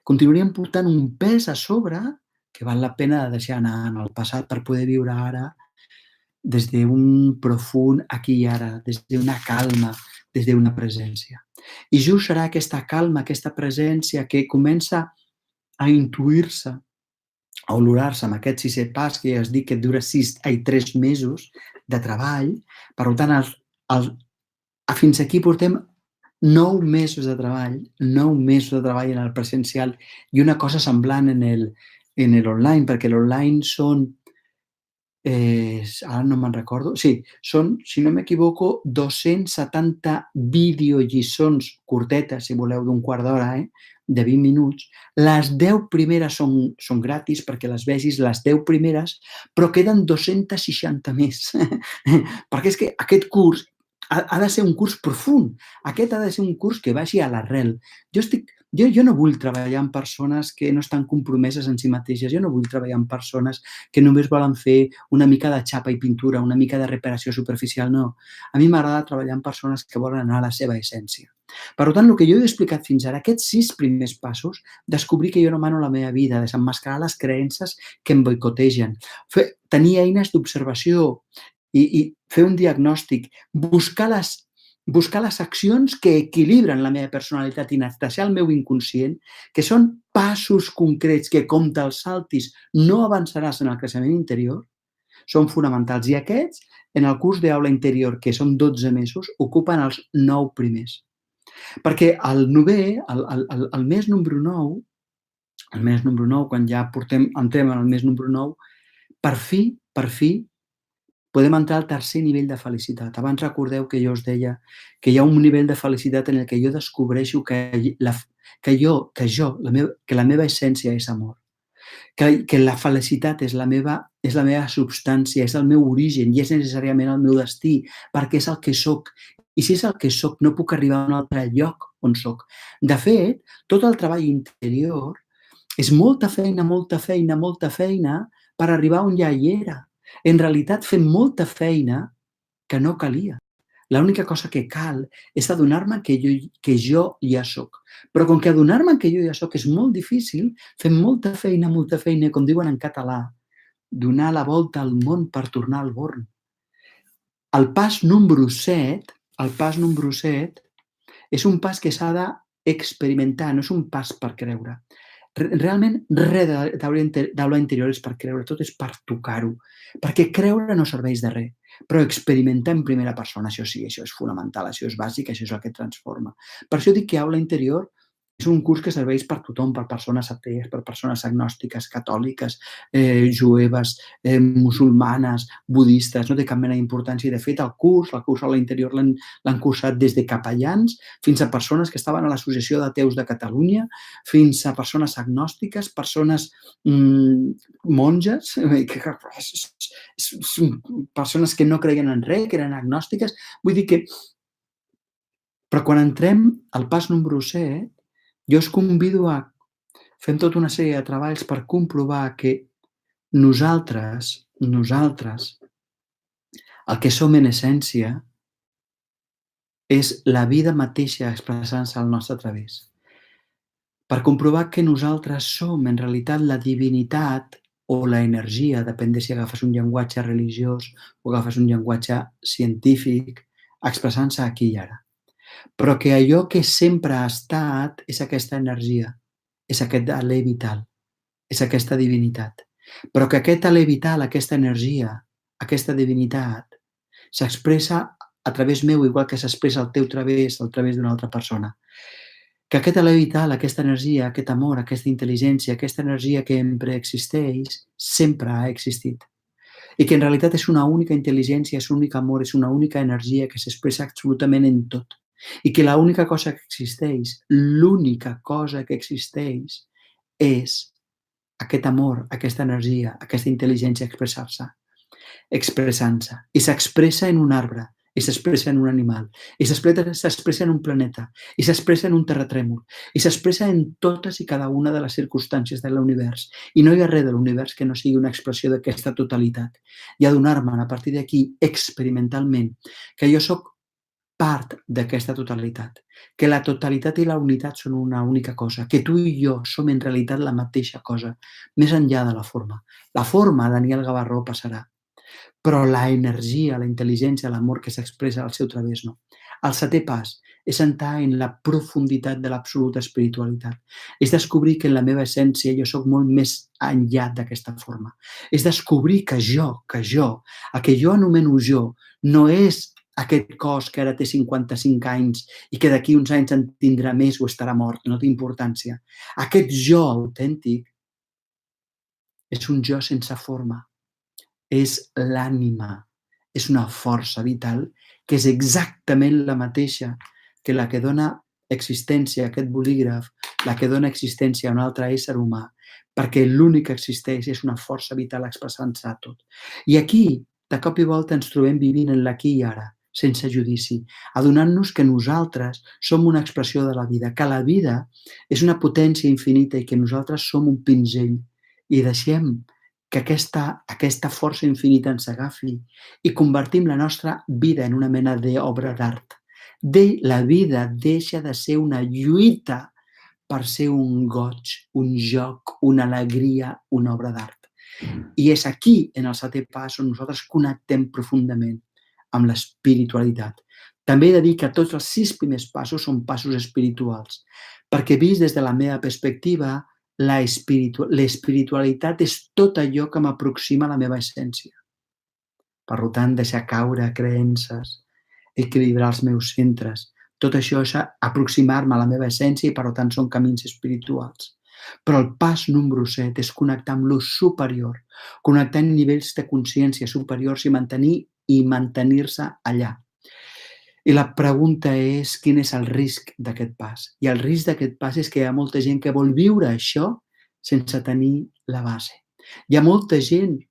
A: Continuaríem portant un pes a sobre que val la pena de deixar anar en el passat per poder viure ara des d'un profund aquí i ara, des d'una calma, des d'una presència. I just serà aquesta calma, aquesta presència que comença a intuir-se, a olorar-se amb aquest sisè pas que ja es dic que dura 3 mesos de treball. Per tant, fins aquí portem 9 mesos de treball, 9 mesos de treball en el presencial i una cosa semblant en l'online, perquè l'online són, ara no me'n recordo, sí, són, si no m'equivoco, 270 videolliçons curtetes, si voleu, d'un quart d'hora, de 20 minuts. Les 10 primeres són gratis perquè les vegis, les 10 primeres, però queden 260 més. Perquè és que aquest curs ha de ser un curs profund. Aquest ha de ser un curs que vagi a l'arrel. Jo no vull treballar amb persones que no estan compromeses en si mateixes. Jo no vull treballar amb persones que només volen fer una mica de xapa i pintura, una mica de reparació superficial, no. A mi m'agrada treballar amb persones que volen anar a la seva essència. Per tant, el que jo he explicat fins ara, aquests 6 primers passos, descobrir que jo no mano la meva vida, desemmascarar les creences que em boicotegen, tenir eines d'observació i fer un diagnòstic, buscar les accions que equilibren la meva personalitat i netejar el meu inconscient, que són passos concrets que, com te'ls saltis, no avançaràs en el creixement interior, són fonamentals. I aquests, en el curs d'aula interior, que són 12 mesos, ocupen els 9 primers. Perquè el novè, el mes número 9, quan ja entrem en el mes número 9, per fi, podem entrar al tercer nivell de felicitat. Abans recordeu que jo us deia que hi ha un nivell de felicitat en el que jo descobreixo que la meva essència és amor, que la felicitat és la meva substància, és el meu origen i és necessàriament el meu destí, perquè és el que soc. I si és el que soc, no puc arribar a un altre lloc on soc. De fet, tot el treball interior és molta feina per arribar on ja hi era. En realitat, fem molta feina que no calia. L'única cosa que cal és adonar-me que jo ja soc. Però com que adonar-me que jo ja soc és molt difícil, fem molta feina, com diuen en català, donar la volta al món per tornar al born. El pas número 7 és un pas que s'ha d'experimentar, no és un pas per creure. Realment, res d'aula interior és per creure, tot és per tocar-ho, perquè creure no serveix de res, però experimentar en primera persona, això sí, això és fonamental, això és bàsic, això és el que transforma. Per això dic que aula interior és un curs que serveix per tothom, per persones atees, per persones agnòstiques, catòliques, jueves, musulmanes, budistes, no té cap mena d'importància. I, de fet, el curs aula interior l'han cursat des de capellans fins a persones que estaven a l'Associació d'Ateus de Catalunya, fins a persones agnòstiques, persones monges, persones que no creien en res, que eren agnòstiques. Vull dir que... Però quan entrem al pas número 7, jo us convido a... Fem tota una sèrie de treballs per comprovar que nosaltres, el que som en essència, és la vida mateixa expressant-se al nostre través. Per comprovar que nosaltres som, en realitat, la divinitat o la energia, depèn de si agafes un llenguatge religiós o agafes un llenguatge científic, expressant-se aquí i ara. Però que allò que sempre ha estat és aquesta energia, és aquest alè vital, és aquesta divinitat. Però que aquest alè vital, aquesta energia, aquesta divinitat, s'expressa a través meu, igual que s'expressa al teu través, al través d'una altra persona. Que aquest alè vital, aquesta energia, aquest amor, aquesta intel·ligència, aquesta energia que em preexisteix, sempre ha existit. I que en realitat és una única intel·ligència, és un únic amor, és una única energia que s'expressa absolutament en tot. I que l'única cosa que existeix, l'única cosa que existeix és aquest amor, aquesta energia, aquesta intel·ligència expressant-se. I s'expressa en un arbre, i s'expressa en un animal, i s'expressa en un planeta, i s'expressa en un terratrèmol, i s'expressa en totes i cada una de les circumstàncies de l'univers. I no hi ha res de l'univers que no sigui una expressió d'aquesta totalitat. I adonar-me'n a partir d'aquí, experimentalment, que jo sóc part d'aquesta totalitat, que la totalitat i la unitat són una única cosa, que tu i jo som en realitat la mateixa cosa, més enllà de la forma. La forma, Daniel Gavarró, passarà, però la energia, la intel·ligència, l'amor que s'expressa al seu través no. El 7è pas és entrar en la profunditat de l'absoluta espiritualitat. És descobrir que en la meva essència jo sóc molt més enllà d'aquesta forma. És descobrir que jo, el que jo anomeno jo, no és aquest cos que ara té 55 anys i que d'aquí uns anys en tindrà més o estarà mort, no té importància. Aquest jo autèntic és un jo sense forma, és l'ànima, és una força vital que és exactament la mateixa que la que dona existència a aquest bolígraf, la que dona existència a un altre ésser humà, perquè l'únic que existeix és una força vital expressant-se a tot. I aquí, de cop i volta, ens trobem vivint en l'aquí i ara, sense judici, adonant-nos que nosaltres som una expressió de la vida, que la vida és una potència infinita i que nosaltres som un pinzell i deixem que aquesta força infinita ens agafi i convertim la nostra vida en una mena d'obra d'art. La vida deixa de ser una lluita per ser un goig, un joc, una alegria, una obra d'art. I és aquí, en el 7è pas, on nosaltres connectem profundament amb l'espiritualitat. També he de dir que tots els 6 primers passos són passos espirituals, perquè vist des de la meva perspectiva, l'espiritualitat és tot allò que m'aproxima a la meva essència. Per tant, deixar caure creences, equilibrar els meus centres, tot això és aproximar-me a la meva essència i, per tant, són camins espirituals. Però el pas número 7 és connectar amb lo superior, connectar en nivells de consciència superiors i mantenir-se allà. I la pregunta és quin és el risc d'aquest pas. I el risc d'aquest pas és que hi ha molta gent que vol viure això sense tenir la base. Hi ha molta gent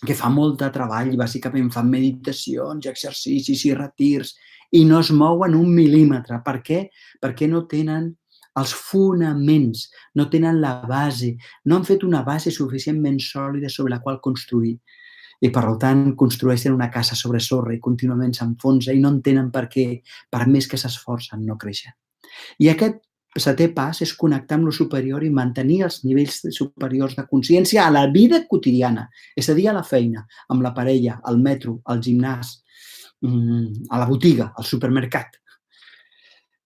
A: que fa molt de treball, bàsicament fan meditacions, exercicis i retirs, i no es mouen un mil·límetre. Per què? Perquè no tenen els fonaments, no tenen la base, no han fet una base suficientment sòlida sobre la qual construir. I, per tant, construeixen una casa sobre sorra i contínuament s'enfonsa i no entenen per què, per més que s'esforcen, no creixen. I aquest 7è pas és connectar amb lo superior i mantenir els nivells superiors de consciència a la vida quotidiana, és a dir, a la feina, amb la parella, al metro, al gimnàs, a la botiga, al supermercat.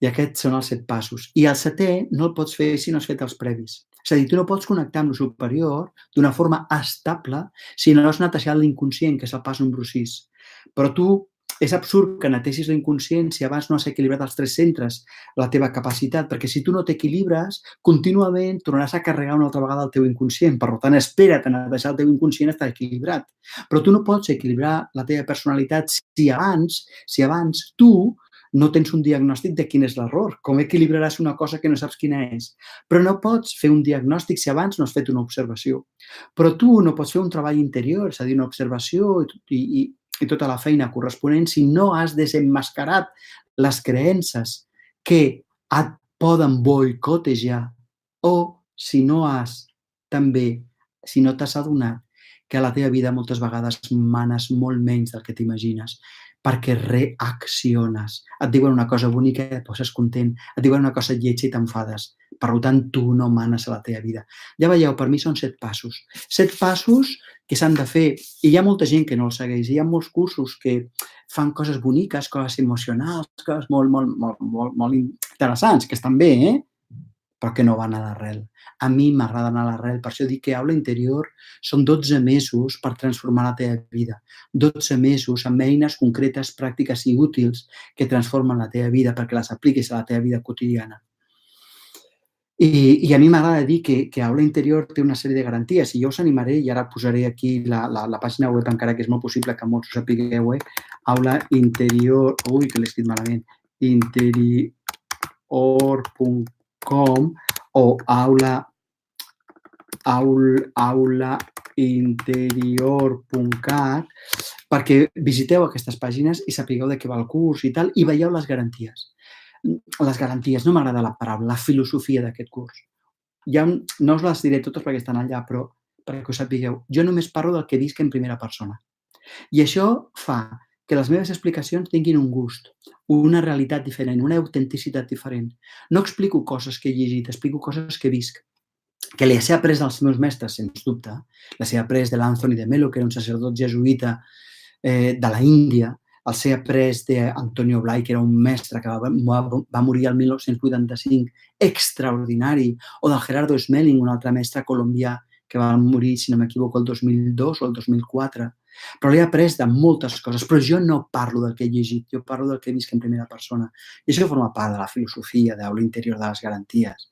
A: I aquests són els 7 passos. I el 7è no el pots fer si no has fet els previs. És a dir, tu no pots connectar amb el superior d'una forma estable si no has netejat l'inconscient, que és el pas número 6. Però tu és absurd que netesis l'inconscient si abans no has equilibrat els 3 centres, la teva capacitat, perquè si tu no t'equilibres, contínuament tornaràs a carregar una altra vegada el teu inconscient. Per tant, espera't a netejar el teu inconscient estar equilibrat. Però tu no pots equilibrar la teva personalitat si abans tu no tens un diagnòstic de quin és l'error. Com equilibraràs una cosa que no saps quina és? Però no pots fer un diagnòstic si abans no has fet una observació. Però tu no pots fer un treball interior, és a dir, una observació i tota la feina corresponent si no has desemmascarat les creences que et poden boicotejar o si no has també, si no t'has adonat que a la teva vida moltes vegades manes molt menys del que t'imagines perquè reacciones. Et diuen una cosa bonica i et poses content, et diuen una cosa lletja i t'enfades. Per tant, tu no manes a la teva vida. Ja veieu, per mi són 7 passos. 7 passos que s'han de fer, i hi ha molta gent que no els segueix, hi ha molts cursos que fan coses boniques, coses emocionals, coses molt interessants, que estan bé, però que no van a l'arrel. A mi m'agrada anar a l'arrel, per això dic que aula interior són 12 mesos per transformar la teva vida. 12 mesos amb eines concretes, pràctiques i útils que transformen la teva vida perquè les apliquis a la teva vida quotidiana. I a mi m'agrada dir que aula interior té una sèrie de garanties i jo us animaré, i ara posaré aquí la pàgina web, encara que és molt possible que molts ho sapigueu, aula interior, que l'he escrit malament, interior.com o aulainterior.cat perquè visiteu aquestes pàgines i sapigueu de què va el curs i tal, i veieu les garanties. Les garanties, no m'agrada la paraula, la filosofia d'aquest curs. No us les diré totes perquè estan allà, però perquè ho sapigueu. Jo només parlo del que visc en primera persona. I això fa que les meves explicacions tinguin un gust, una realitat diferent, una autenticitat diferent. No explico coses que he llegit, explico coses que visc, que les he après dels meus mestres, sens dubte. Les he après de l'Anthony de Melo, que era un sacerdot jesuïta de la Índia, els he après d'Antonio Blay, que era un mestre que va morir el 1985, extraordinari, o del Gerardo Smelling, un altre mestre colombià que va morir, si no m'equivoco, el 2002 o el 2004. Però l'he après de moltes coses, però jo no parlo del que he llegit, jo parlo del que he vist en primera persona. I això forma part de la filosofia, d'aula interior de les garanties.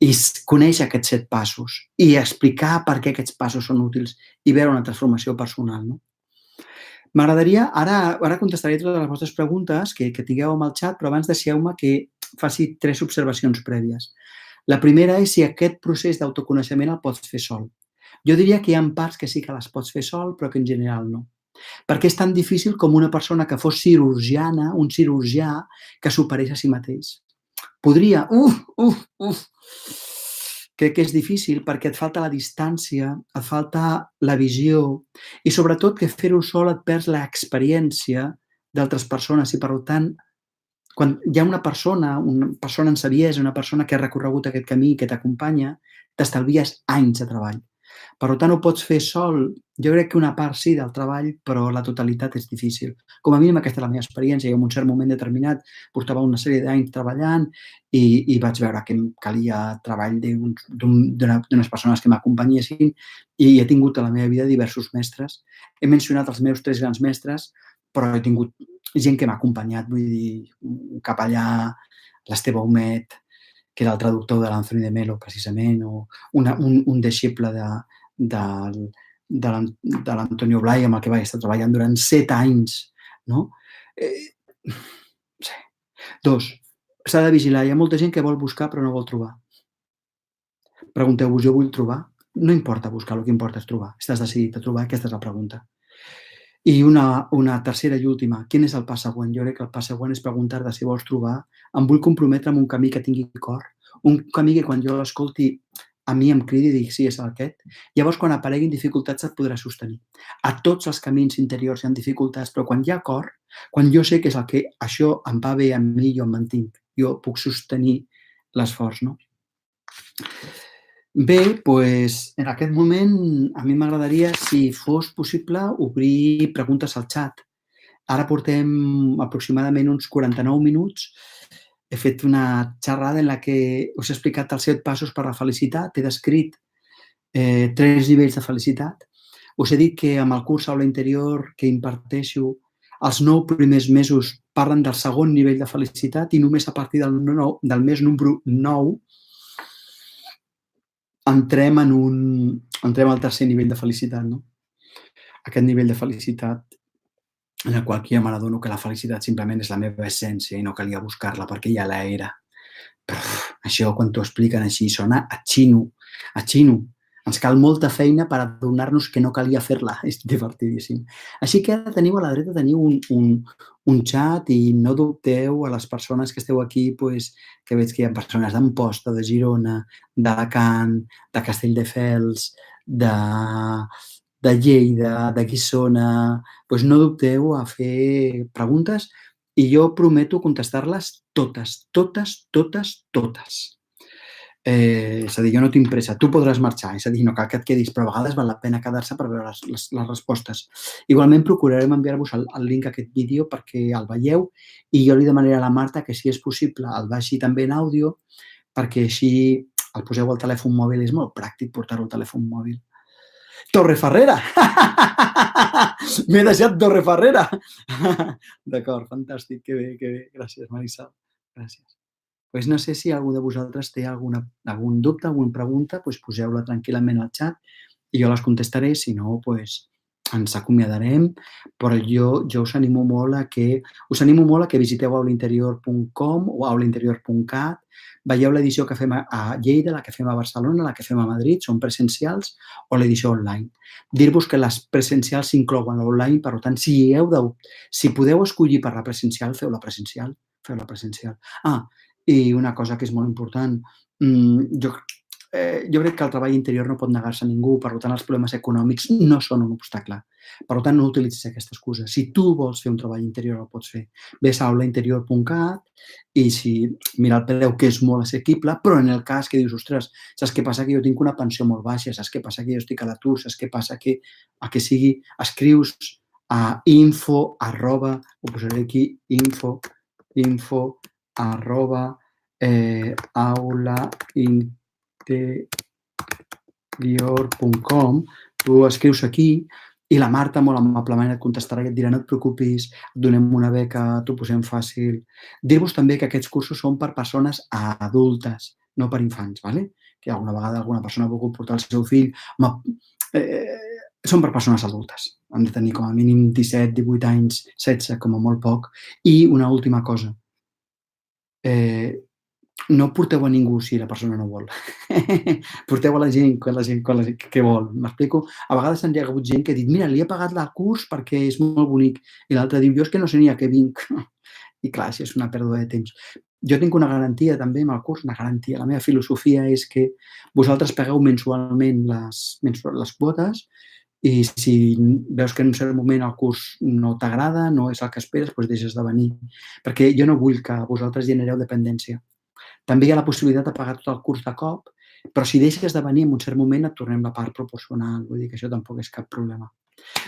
A: I conèixer aquests 7 passos i explicar per què aquests passos són útils i veure una transformació personal, no? M'agradaria, ara contestaré totes les vostres preguntes que tingueu amb el xat, però abans deixeu-me que faci 3 observacions prèvies. La primera és si aquest procés d'autoconeixement el pots fer sol. Jo diria que hi ha parts que sí que les pots fer sol, però que en general no. Perquè és tan difícil com una persona que fos cirurgiana, un cirurgià que s'operés a si mateix. Podria, crec que és difícil perquè et falta la distància, et falta la visió i sobretot que fer-ho sol et perds l'experiència d'altres persones i per tant quan hi ha una persona en saviesa, una persona que ha recorregut aquest camí, que t'acompanya, t'estalvies anys de treball. Per tant, ho pots fer sol. Jo crec que una part sí del treball, però la totalitat és difícil. Com a mínim aquesta és la meva experiència. Jo en un cert moment determinat portava una sèrie d'anys treballant i vaig veure que em calia treball d'unes persones que m'acompanyessin i he tingut a la meva vida diversos mestres. He mencionat els meus 3 grans mestres, però he tingut gent que m'ha acompanyat, vull dir, un capellà, l'Esteve Humet, que era el traductor de l'Anthony de Melo, precisament, o un deixeble de l'Antonio Blay, amb el que vaig estar treballant durant 7 anys, no? 2, s'ha de vigilar. Hi ha molta gent que vol buscar però no vol trobar. Pregunteu-vos, jo vull trobar? No importa buscar, el que importa és trobar. Estàs decidit a trobar? Aquesta és la pregunta. I una tercera i última, quin és el pas següent? Jo crec que el pas següent és preguntar-te si vols trobar, em vull comprometre amb un camí que tingui cor, un camí que quan jo l'escolti a mi em cridi i dic, sí, és aquest. Llavors, quan apareguin dificultats, et podràs sostenir. A tots els camins interiors hi ha dificultats, però quan hi ha cor, quan jo sé que és el que això em va bé a mi, jo em mantinc, jo puc sostenir l'esforç, no? Bé, doncs, en aquest moment a mi m'agradaria, si fos possible, obrir preguntes al xat. Ara portem aproximadament uns 49 minuts. he fet una xerrada en la que us he explicat els 7 passos per a la felicitat, he descrit 3 nivells de felicitat. Us he dit que amb el curs Aula Interior que imparteixo, els 9 primers mesos parlen del segon nivell de felicitat i només a partir del mes número 9 entrem al tercer nivell de felicitat, no? Aquest nivell de felicitat en el qual jo m'adono que la felicitat simplement és la meva essència i no calia buscar-la perquè ja la era. Però això, quan t'ho expliquen així, sona a xino. Ens cal molta feina per adonar-nos que no calia fer-la. És divertidíssim. Així que ara teniu a la dreta un xat i no dubteu a les persones que esteu aquí, pues, que veig que hi ha persones d'Amposta, de Girona, d'Alacant, de Castelldefels, de Lleida, de Guissona, doncs no dubteu a fer preguntes i jo prometo contestar-les totes, totes, totes, totes. És a dir, jo no tinc pressa, tu podràs marxar, és a dir, no cal que et quedis, però a vegades val la pena quedar-se per veure les respostes. Igualment procurarem enviar-vos el link a aquest vídeo perquè el veieu i jo li demanaré a la Marta que, si és possible, el baixi també en àudio perquè així el poseu al telèfon mòbil, és molt pràctic portar-ho al telèfon mòbil. Torrefarrera! M'he deixat Torrefarrera! D'acord, fantàstic, que bé. Gràcies, Marisa. Gràcies. Doncs no sé si algú de vosaltres té algun dubte, alguna pregunta, doncs poseu-la tranquil·lament al xat i jo les contestaré, si no, doncs ens acomiadarem, però jo us animo molt a que visiteu aulainterior.com o aulainterior.cat, veieu l'edició que fem a Lleida, la que fem a Barcelona, la que fem a Madrid, són presencials, o l'edició online. Dir-vos que les presencials s'inclouen a l'online, per tant, si podeu escollir per la presencial, feu la presencial. I una cosa que és molt important, jo crec que el treball interior no pot negar-se a ningú, per tant, els problemes econòmics no són un obstacle. Per tant, no utilitzis aquesta excusa. Si tu vols fer un treball interior, el pots fer. Ves a aulainterior.cat i mira el preu, que és molt assequible, però en el cas que dius, ostres, saps què passa? Que jo tinc una pensió molt baixa, saps què passa? Que jo estic a l'atur, saps què passa? Que escrius a info, ho posaré aquí, info, aulainterior.com, tu escrius aquí i la Marta molt amablement et contestarà i et dirà no et preocupis, et donem una beca, t'ho posem fàcil. Dir-vos també que aquests cursos són per persones adultes, no per infants, ¿vale? Que alguna vegada alguna persona ha volgut portar el seu fill. Són per persones adultes. Han de tenir com a mínim 17, 18 anys, 16, com a molt poc. I una última cosa. No porteu a ningú si la persona no vol. Porteu a la gent que vol. M'explico? A vegades hi ha hagut gent que ha dit, mira, li he pagat el curs perquè és molt bonic. I l'altre diu, jo és que no sé ni a què vinc. I clar, això és una pèrdua de temps. Jo tinc una garantia també amb el curs, una garantia. La meva filosofia és que vosaltres pagueu mensualment les quotes i si veus que en un cert moment el curs no t'agrada, no és el que esperes, doncs deixes de venir. Perquè jo no vull que vosaltres genereu dependència. També hi ha la possibilitat de pagar tot el curs de cop, però si deixes de venir en un cert moment et tornem la part proporcional. Vull dir que això tampoc és cap problema.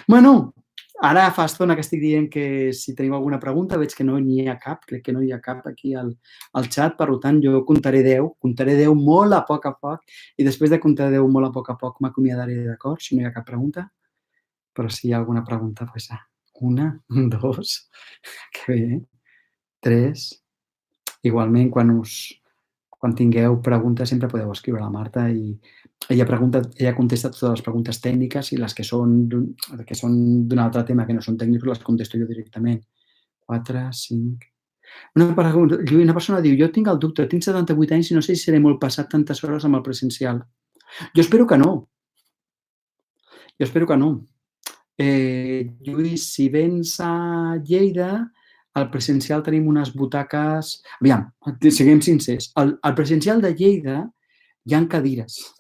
A: Bueno, ara fa estona que estic dient que si teniu alguna pregunta, veig que no n'hi ha cap, crec que no hi ha cap aquí al xat, per tant jo comptaré 10 molt a poc, i després de comptar 10 molt a poc m'acomiadaré, d'acord? Si no hi ha cap pregunta, però si hi ha alguna pregunta, doncs 1, 2, que bé, 3, igualment quan tingueu preguntes sempre podeu escriure a la Marta i ella contesta totes les preguntes tècniques i les que són d'un altre tema que no són tècnics les contesto jo directament. 4, 5... Una persona diu, jo tinc el dubte, tinc 78 anys i no sé si seré molt passat tantes hores amb el presencial. Jo espero que no. Lluís, si vens a Lleida, al presencial tenim unes butaques... Aviam, siguem sincers. Al presencial de Lleida hi ha cadires,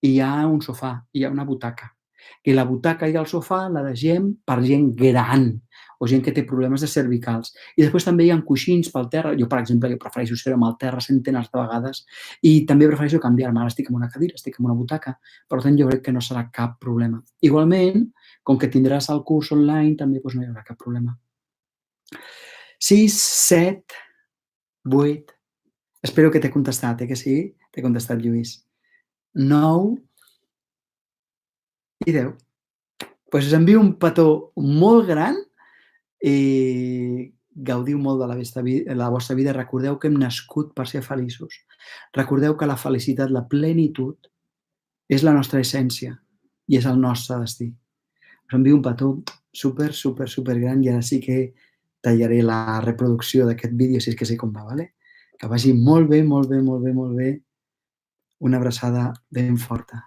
A: i hi ha un sofà, i hi ha una butaca. I la butaca i el sofà la deixem per gent gran o gent que té problemes de cervicals. I després també hi ha coixins pel terra. Jo, per exemple, prefereixo ser amb el terra centenars de vegades i també prefereixo canviar-me. Ara estic en una cadira, estic en una butaca. Per tant, jo crec que no serà cap problema. Igualment, com que tindràs el curs online, també no hi haurà cap problema. 6, 7, 8, espero que t'he contestat, que sí? T'he contestat, Lluís. 9 i 10. Doncs us envio un petó molt gran i gaudiu molt de la vostra vida. Recordeu que hem nascut per ser feliços. Recordeu que la felicitat, la plenitud, és la nostra essència i és el nostre destí. Us envio un petó super, super, super gran i ara sí que tallaré la reproducció d'aquest vídeo si és que sé com va, vale? Que vagi molt bé, molt bé, molt bé, molt bé. Una abraçada ben forta.